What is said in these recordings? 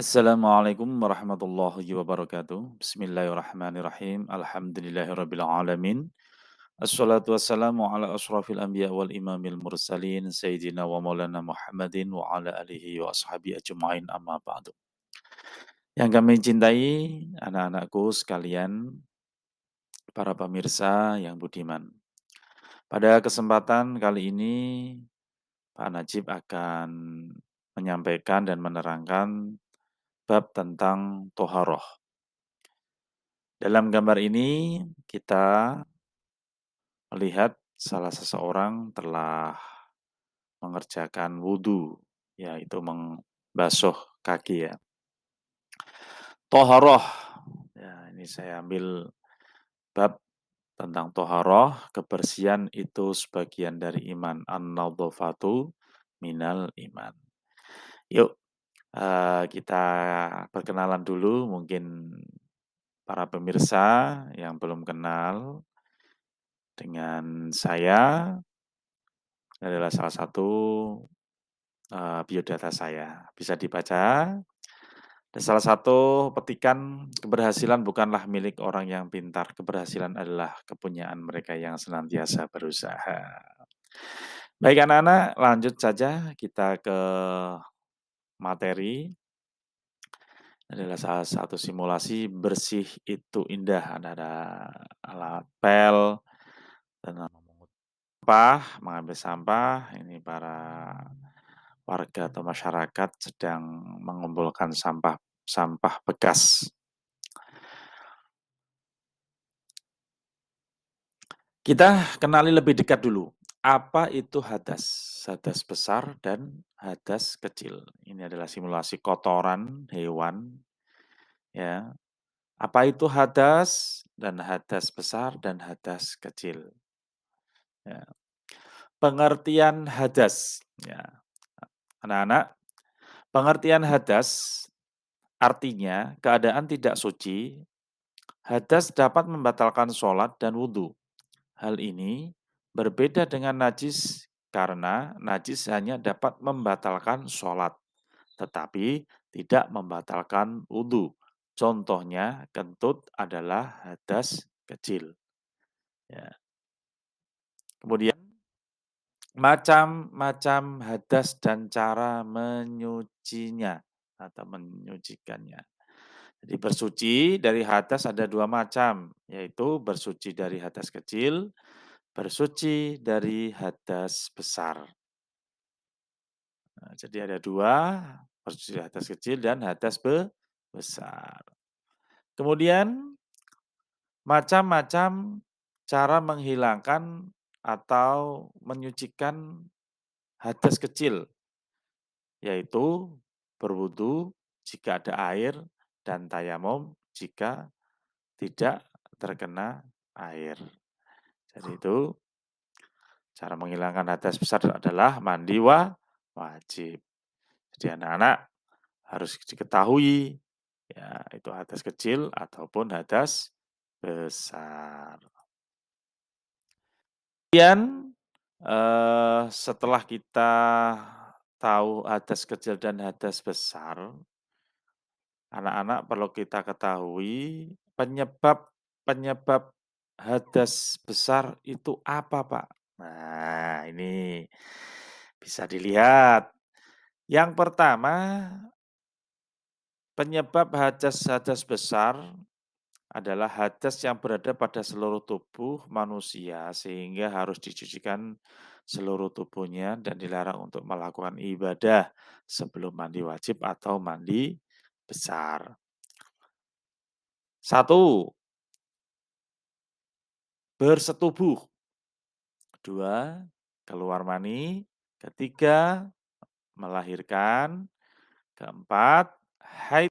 Assalamualaikum warahmatullahi wabarakatuh. Bismillahirrahmanirrahim. Alhamdulillahirabbil alamin. Assalatu wassalamu ala asyrafil anbiya wal imamil mursalin sayyidina wa maulana Muhammadin wa ala alihi wa ashabihi ajmain amma ba'du. Yang kami cintai anak-anakku sekalian, para pemirsa yang budiman. Pada kesempatan kali ini Pak Najib akan menyampaikan dan menerangkan bab tentang toharoh. Dalam gambar ini kita melihat salah seseorang telah mengerjakan wudhu, yaitu membasuh kaki ya. Toharoh, ya ini saya ambil bab tentang toharoh, kebersihan itu sebagian dari iman. An-nadhafatu minal iman. Yuk kita perkenalan dulu, mungkin para pemirsa yang belum kenal dengan saya adalah salah satu biodata saya. Bisa dibaca. Dan salah satu petikan, keberhasilan bukanlah milik orang yang pintar. Keberhasilan adalah kepunyaan mereka yang senantiasa berusaha. Baik anak-anak, lanjut saja kita ke materi. Adalah salah satu simulasi bersih itu indah. Ada alat pel dan mengambil sampah. Ini para warga atau masyarakat sedang mengumpulkan sampah bekas. Kita kenali lebih dekat dulu. Apa itu hadas? Hadas besar dan hadas kecil. Ini adalah simulasi kotoran hewan. Ya. Apa itu hadas dan hadas besar dan hadas kecil? Ya. Pengertian hadas. Ya. Anak-anak, pengertian hadas artinya keadaan tidak suci. Hadas dapat membatalkan sholat dan wudhu. Hal ini berbeda dengan najis karena najis hanya dapat membatalkan sholat, tetapi tidak membatalkan wudhu. Contohnya kentut adalah hadas kecil. Ya. Kemudian macam-macam hadas dan cara menyucinya atau menyucikannya. Jadi bersuci dari hadas ada dua macam, yaitu bersuci dari hadas kecil, bersuci dari hadas besar. Nah, jadi ada dua, bersuci dari hadas kecil dan hadas besar. Kemudian macam-macam cara menghilangkan atau menyucikan hadas kecil, yaitu berwudu jika ada air dan tayamum jika tidak terkena air. Jadi itu cara menghilangkan hadas besar adalah mandi wajib. Jadi anak-anak harus diketahui ya itu hadas kecil ataupun hadas besar. Kemudian setelah kita tahu hadas kecil dan hadas besar, anak-anak perlu kita ketahui penyebab penyebab hadas besar itu apa, Pak? Nah, ini bisa dilihat. Yang pertama, penyebab hadas-hadas besar adalah hadas yang berada pada seluruh tubuh manusia sehingga harus dicucikan seluruh tubuhnya dan dilarang untuk melakukan ibadah sebelum mandi wajib atau mandi besar. Satu, bersetubuh. Kedua, keluar mani. Ketiga, melahirkan. Keempat, haid.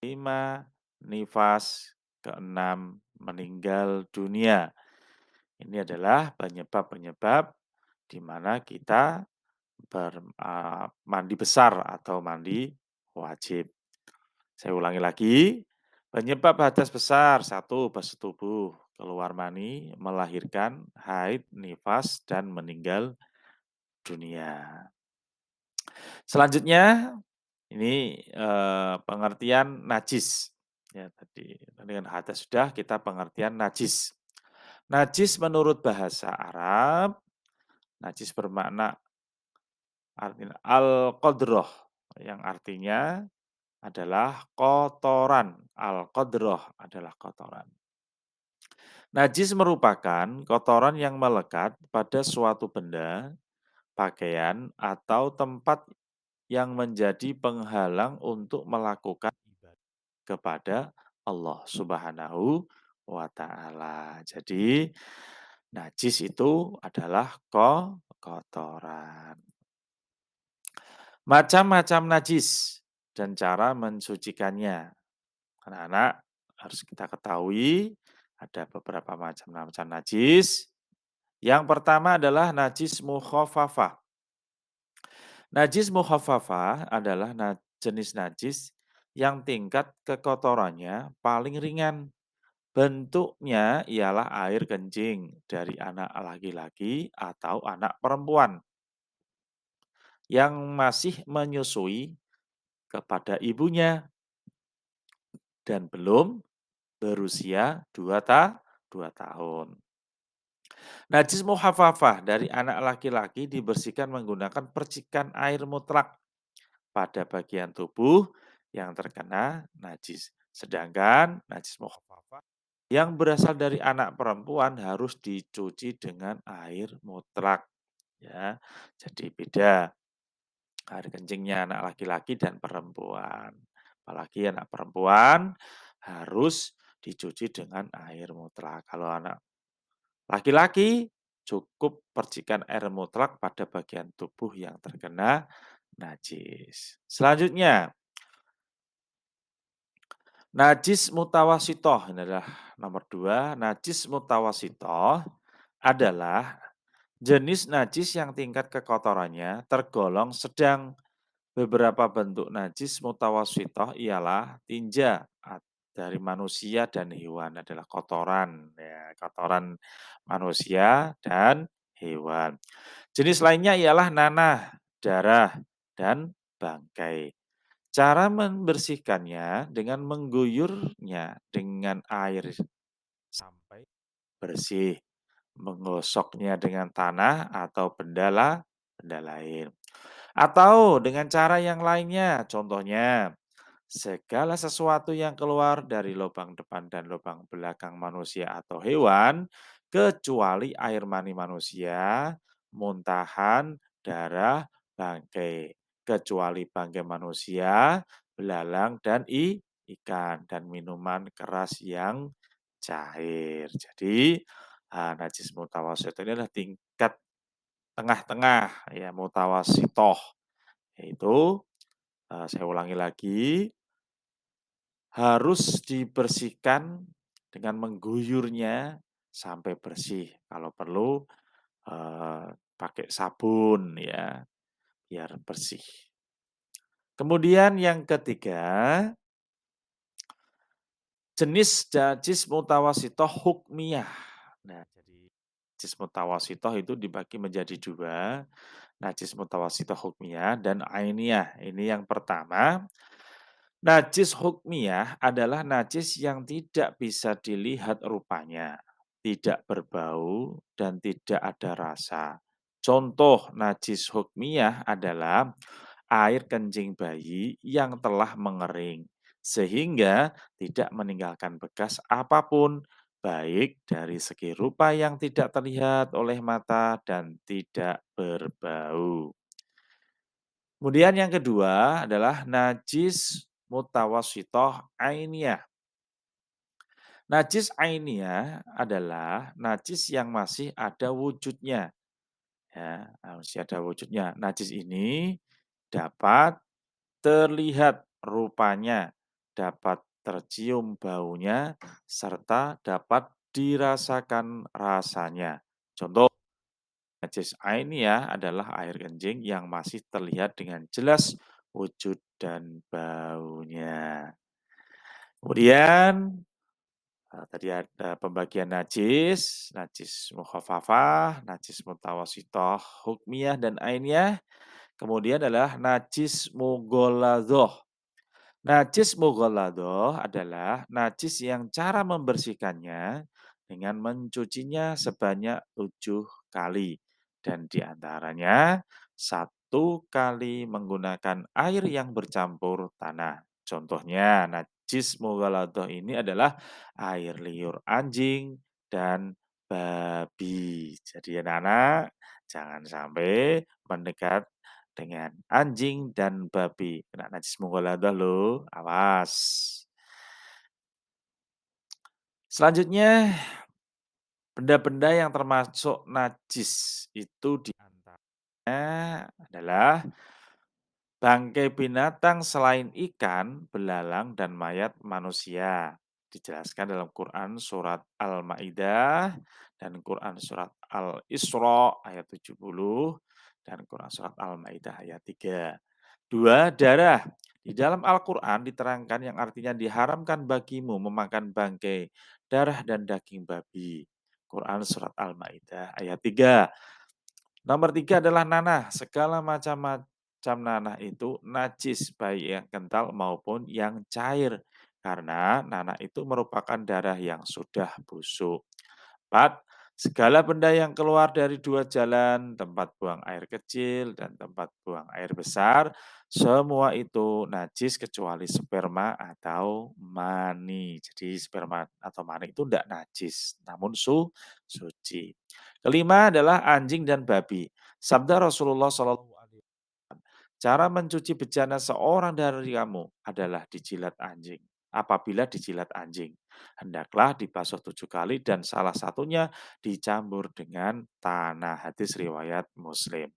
Lima, nifas. Keenam, meninggal dunia. Ini adalah penyebab-penyebab di mana kita mandi besar atau mandi wajib. Saya ulangi lagi, penyebab hadas besar, satu, bersetubuh, keluar mani, melahirkan, haid, nifas, dan meninggal dunia. Selanjutnya, Ini, pengertian najis. Ya tadi dengan hadas sudah, kita pengertian najis. Najis menurut bahasa Arab, najis bermakna artinya al-qadroh, yang artinya adalah kotoran. Al-qadroh adalah kotoran. Najis merupakan kotoran yang melekat pada suatu benda, pakaian, atau tempat yang menjadi penghalang untuk melakukan ibadah kepada Allah Subhanahu wa taala. Jadi, najis itu adalah kotoran. Macam-macam najis dan cara mensucikannya. Anak-anak harus kita ketahui ada beberapa macam najis. Yang pertama adalah najis mukhafafah. Najis mukhafafah adalah jenis najis yang tingkat kekotorannya paling ringan. Bentuknya ialah air kencing dari anak laki-laki atau anak perempuan yang masih menyusui kepada ibunya dan belum berusia 2 tahun. Najis mukhafafah dari anak laki-laki dibersihkan menggunakan percikan air mutlak pada bagian tubuh yang terkena najis. Sedangkan najis mukhafafah yang berasal dari anak perempuan harus dicuci dengan air mutlak. Ya, jadi beda air kencingnya anak laki-laki dan perempuan. Apalagi anak perempuan harus dicuci dengan air mutlak. Kalau anak laki-laki cukup percikan air mutlak pada bagian tubuh yang terkena najis. Selanjutnya, najis mutawasitoh ini adalah nomor 2. Najis mutawasitoh adalah jenis najis yang tingkat kekotorannya tergolong sedang. Beberapa bentuk najis mutawasitoh ialah tinja dari manusia dan hewan adalah kotoran, ya, kotoran manusia dan hewan. Jenis lainnya ialah nanah, darah, dan bangkai. Cara membersihkannya dengan mengguyurnya dengan air sampai bersih, menggosoknya dengan tanah atau benda lain. Atau dengan cara yang lainnya, contohnya segala sesuatu yang keluar dari lubang depan dan lubang belakang manusia atau hewan, kecuali air mani manusia, muntahan, darah, bangkai. Kecuali bangkai manusia, belalang, dan ikan, dan minuman keras yang cair. Jadi, najis mutawasit ini adalah tingkat tengah-tengah, ya, mutawasitoh, yaitu, saya ulangi lagi, harus dibersihkan dengan mengguyurnya sampai bersih. Kalau perlu, pakai sabun ya, biar bersih. Kemudian yang ketiga, jenis najis mutawasitoh hukmiyah. Nah, jadi najis mutawasitoh itu dibagi menjadi 2, najis mutawasitoh hukmiyah dan ainiyah. Ini yang pertama. Najis hukmiyah adalah najis yang tidak bisa dilihat rupanya, tidak berbau, dan tidak ada rasa. Contoh najis hukmiyah adalah air kencing bayi yang telah mengering, sehingga tidak meninggalkan bekas apapun, baik dari segi rupa yang tidak terlihat oleh mata dan tidak berbau. Kemudian yang kedua adalah najis mutawasitoh ainiyah. Najis ainiyah adalah najis yang masih ada wujudnya. Ya, masih ada wujudnya. Najis ini dapat terlihat rupanya, dapat tercium baunya, serta dapat dirasakan rasanya. Contoh, najis ainiyah adalah air kencing yang masih terlihat dengan jelas wujud dan baunya. Kemudian, tadi ada pembagian najis, najis mukhafafah, najis mutawasitoh, hukmiyah, dan ainiyah. Kemudian adalah najis mughaladhah. Najis mughaladhah adalah najis yang cara membersihkannya dengan mencucinya sebanyak 7 kali dan di antaranya 1 kali menggunakan air yang bercampur tanah. Contohnya najis mughaladhah ini adalah air liur anjing dan babi. Jadi anak-anak jangan sampai mendekat dengan anjing dan babi, kena najis mughaladhah loh, awas. Selanjutnya, benda-benda yang termasuk najis itu di antaranya adalah bangkai binatang selain ikan, belalang, dan mayat manusia. Dijelaskan dalam Quran surat Al-Maidah dan Quran surat Al-Isra ayat 70 dan Quran surat Al-Maidah ayat 3. 2, darah. Di dalam Al-Quran diterangkan yang artinya diharamkan bagimu memakan bangkai, darah dan daging babi. Quran surat Al-Maidah ayat 3. Nomor 3 adalah nanah. Segala macam nanah itu najis, baik yang kental maupun yang cair. Karena nanah itu merupakan darah yang sudah busuk. 4, segala benda yang keluar dari 2 jalan, tempat buang air kecil dan tempat buang air besar, semua itu najis kecuali sperma atau mani. Jadi sperma atau mani itu tidak najis, namun suci. Kelima adalah anjing dan babi. Sabda Rasulullah SAW, cara mencuci bejana seorang dari kamu adalah dijilat anjing. Apabila dijilat anjing, hendaklah dibasuh 7 kali dan salah satunya dicampur dengan tanah. Hadis riwayat Muslim.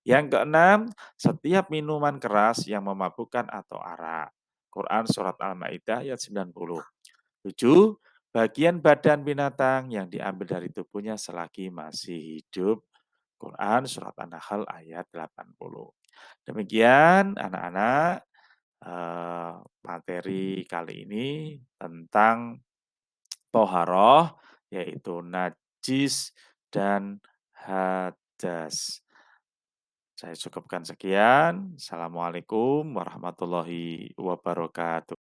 Yang keenam, setiap minuman keras yang memabukkan atau arak. Quran Surat Al-Ma'idah ayat 90. 7, bagian badan binatang yang diambil dari tubuhnya selagi masih hidup. Quran Surat An-Nahl ayat 80. Demikian anak-anak, materi kali ini tentang toharoh, yaitu najis dan hadas. Saya cukupkan sekian. Assalamualaikum warahmatullahi wabarakatuh.